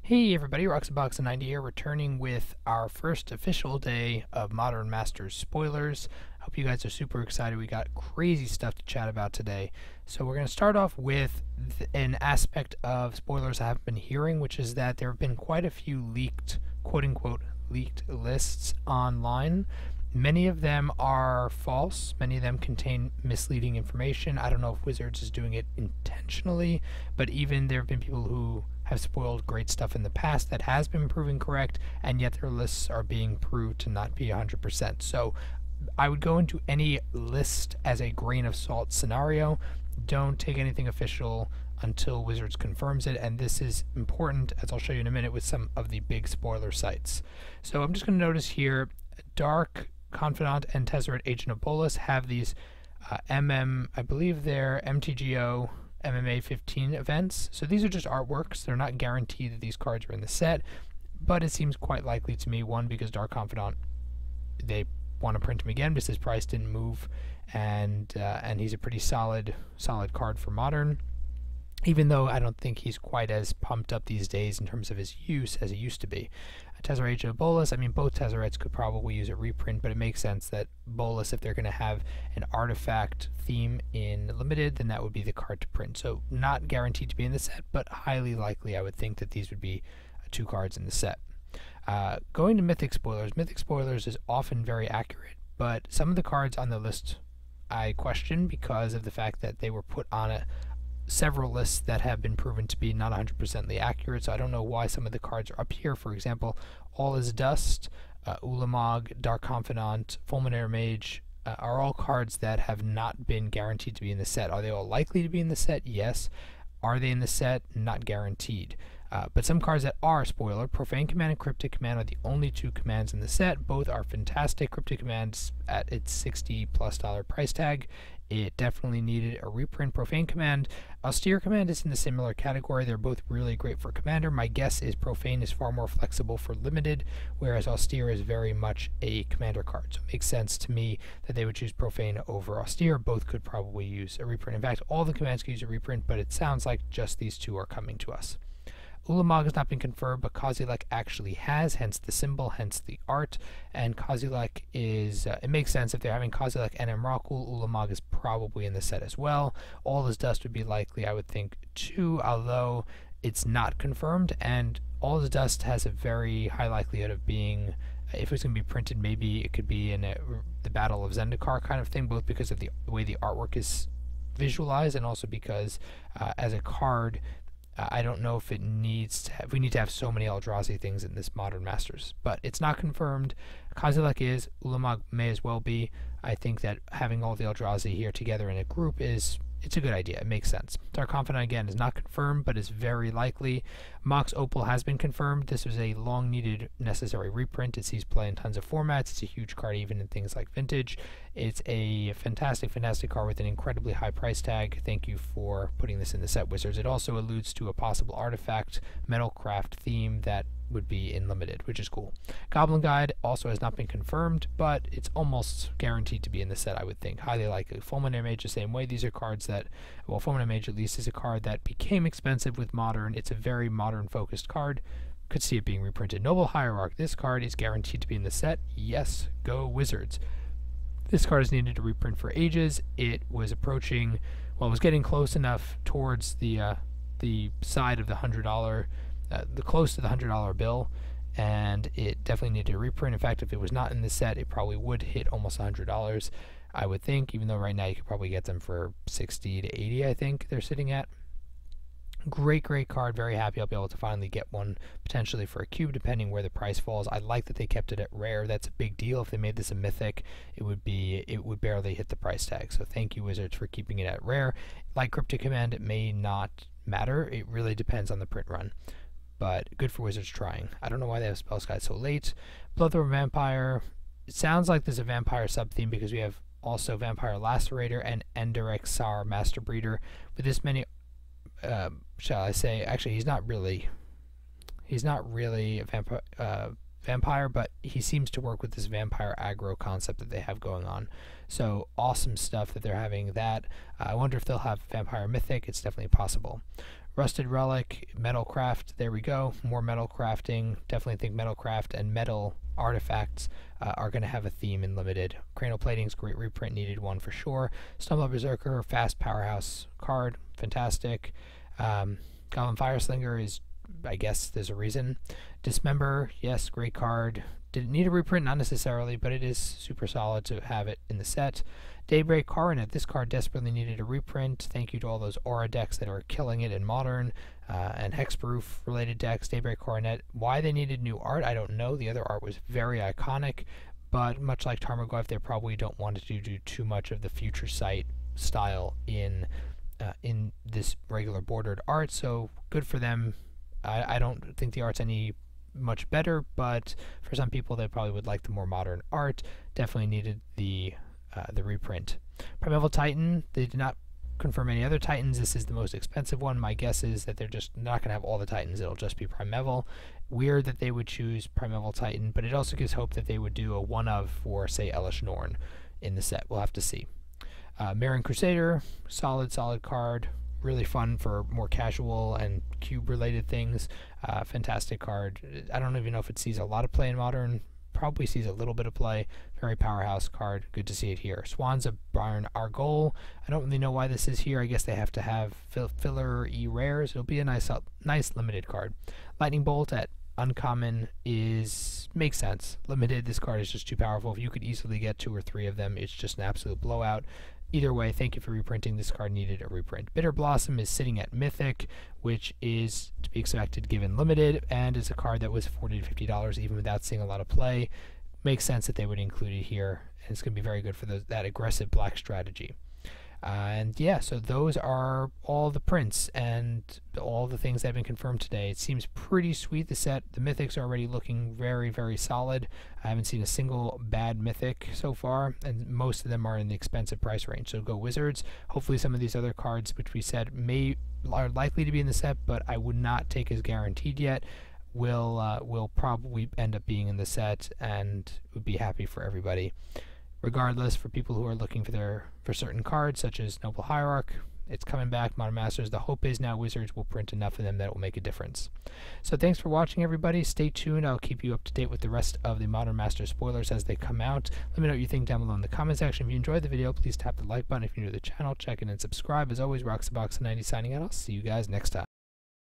Hey everybody, Roxabox90 here, returning with our first official day of Modern Masters spoilers. Hope you guys are super excited. We got crazy stuff to chat about today. So we're going to start off with an aspect of spoilers I have been hearing, which is that there have been quite a few leaked, quote-unquote, leaked lists online. Many of them are false. Many of them contain misleading information. I don't know if Wizards is doing it intentionally, but even there have been people who have spoiled great stuff in the past that has been proven correct, and yet their lists are being proved to not be 100%. So I would go into any list as a grain of salt scenario. Don't take anything official until Wizards confirms it, and this is important, as I'll show you in a minute, with some of the big spoiler sites. So I'm just going to notice here, Dark Confidant and Tezzeret Agent of Bolas have these I believe they're MTGO MMA 15 events. So these are just artworks. They're not guaranteed that these cards are in the set, but it seems quite likely to me. One, because Dark Confidant, they want to print him again because his price didn't move, and he's a pretty solid card for Modern. Even though I don't think he's quite as pumped up these days in terms of his use as he used to be. Tezzeret Agent of Bolas, I mean, both Tezzerets could probably use a reprint, but it makes sense that Bolas, if they're going to have an artifact theme in Limited, then that would be the card to print. So not guaranteed to be in the set, but highly likely I would think that these would be two cards in the set. Going to Mythic Spoilers is often very accurate, but some of the cards on the list I question because of the fact that they were put on several lists that have been proven to be not 100% accurate, so I don't know why some of the cards are up here. For example, All is Dust, Ulamog, Dark Confidant, Fulminator Mage are all cards that have not been guaranteed to be in the set. Are they all likely to be in the set? Yes. Are they in the set? Not guaranteed. But some cards that are spoiler, Profane Command and Cryptic Command are the only two commands in the set. Both are fantastic. Cryptic Command's at its $60+ price tag. It definitely needed a reprint. Profane Command, Austere Command is in the similar category. They're both really great for Commander. My guess is Profane is far more flexible for Limited, whereas Austere is very much a Commander card. So it makes sense to me that they would choose Profane over Austere. Both could probably use a reprint. In fact, all the commands could use a reprint, but it sounds like just these two are coming to us. Ulamog has not been confirmed, but Kozilek actually has, hence the symbol, hence the art. And Kozilek is, it makes sense if they're having Kozilek and Emrakul, Ulamog is probably in the set as well. All is Dust would be likely, I would think, too, although it's not confirmed. And All is Dust has a very high likelihood of being, if it's going to be printed, maybe it could be in the Battle of Zendikar kind of thing, both because of the way the artwork is visualized and also because as a card, I don't know if it needs to we need to have so many Eldrazi things in this Modern Masters, but it's not confirmed. Kozilek is, Ulamog may as well be. I think that having all the Eldrazi here together in a group it's a good idea. It makes sense. Dark Confidant again is not confirmed, but is very likely. Mox Opal has been confirmed. This was a long-needed, necessary reprint. It sees play in tons of formats. It's a huge card, even in things like Vintage. It's a fantastic card with an incredibly high price tag. Thank you for putting this in the set, Wizards. It also alludes to a possible artifact metalcraft theme that would be in Limited, which is cool. Goblin Guide also has not been confirmed, but it's almost guaranteed to be in the set, I would think. Highly likely. Fulminator Mage the same way. These are cards that, well, Fulminator Mage at least is a card that became expensive with Modern. It's a very Modern-focused card. Could see it being reprinted. Noble Hierarch. This card is guaranteed to be in the set. Yes, go Wizards. This card has needed a reprint for ages. It was approaching, well, it was getting close enough towards the side of the $100, the close to the $100 bill, and it definitely needed a reprint. In fact, if it was not in the set, it probably would hit almost $100, I would think, even though right now you could probably get them for 60 to 80, I think they're sitting at. Great card. Very happy I'll be able to finally get one, potentially for a cube, depending where the price falls. I like that they kept it at rare. That's a big deal. If they made this a mythic, it would barely hit the price tag. So thank you, Wizards, for keeping it at rare. Like Cryptic Command, it may not matter. It really depends on the print run. But good for Wizards trying. I don't know why they have Spells Guide so late. Bloodthorn Vampire. It sounds like there's a vampire sub-theme because we have also Vampire Lacerator and Enderexar Master Breeder. With this many, shall I say, actually he's not really a vampire, but he seems to work with this vampire aggro concept that they have going on. So awesome stuff that they're having that. I wonder if they'll have Vampire Mythic. It's definitely possible. Rusted Relic, Metal Craft, there we go, more metal crafting. Definitely think metal craft and metal artifacts are going to have a theme in limited. Cranial Plating's great reprint, needed one for sure. Stumble Berserker, fast powerhouse card, fantastic. Goblin Fireslinger is, I guess there's a reason. Dismember, yes, great card. Did it need a reprint? Not necessarily, but it is super solid to have it in the set. Daybreak Coronet, this card desperately needed a reprint. Thank you to all those Aura decks that are killing it in Modern and Hexproof related decks. Daybreak Coronet, why they needed new art, I don't know. The other art was very iconic, but much like Tarmogoyf, they probably don't want to do too much of the Future Sight style in this regular bordered art, so good for them. I don't think the art's any much better, but for some people they probably would like the more modern art. Definitely needed the reprint. Primeval Titan, they did not confirm any other Titans. This is the most expensive one. My guess is that they're just not going to have all the Titans. It'll just be Primeval. Weird that they would choose Primeval Titan, but it also gives hope that they would do a one-of for, say, Elish Norn in the set. We'll have to see. Marian Crusader, solid card. Really fun for more casual and cube-related things. Fantastic card. I don't even know if it sees a lot of play in Modern. Probably sees a little bit of play. Very powerhouse card. Good to see it here. Swans of Byron Argol. I don't really know why this is here. I guess they have to have filler rares. It'll be a nice limited card. Lightning Bolt at uncommon makes sense. Limited, this card is just too powerful. If you could easily get 2 or 3 of them, it's just an absolute blowout. Either way, thank you for reprinting. This card needed a reprint. Bitter Blossom is sitting at Mythic, which is to be expected given limited, and is a card that was $40 to $50 even without seeing a lot of play. Makes sense that they would include it here, and it's going to be very good for that aggressive black strategy. And yeah, so those are all the prints and all the things that have been confirmed today. It seems pretty sweet, the set. The mythics are already looking very, very solid. I haven't seen a single bad mythic so far, and most of them are in the expensive price range. So go Wizards. Hopefully some of these other cards, which we said are likely to be in the set, but I would not take as guaranteed yet, will probably end up being in the set, and would be happy for everybody. Regardless, for people who are looking for certain cards, such as Noble Hierarch, it's coming back. Modern Masters, the hope is now Wizards will print enough of them that it will make a difference. So thanks for watching, everybody. Stay tuned. I'll keep you up to date with the rest of the Modern Masters spoilers as they come out. Let me know what you think down below in the comment section. If you enjoyed the video, please tap the like button. If you're new to the channel, check in and subscribe. As always, Roxabox90 signing out. I'll see you guys next time.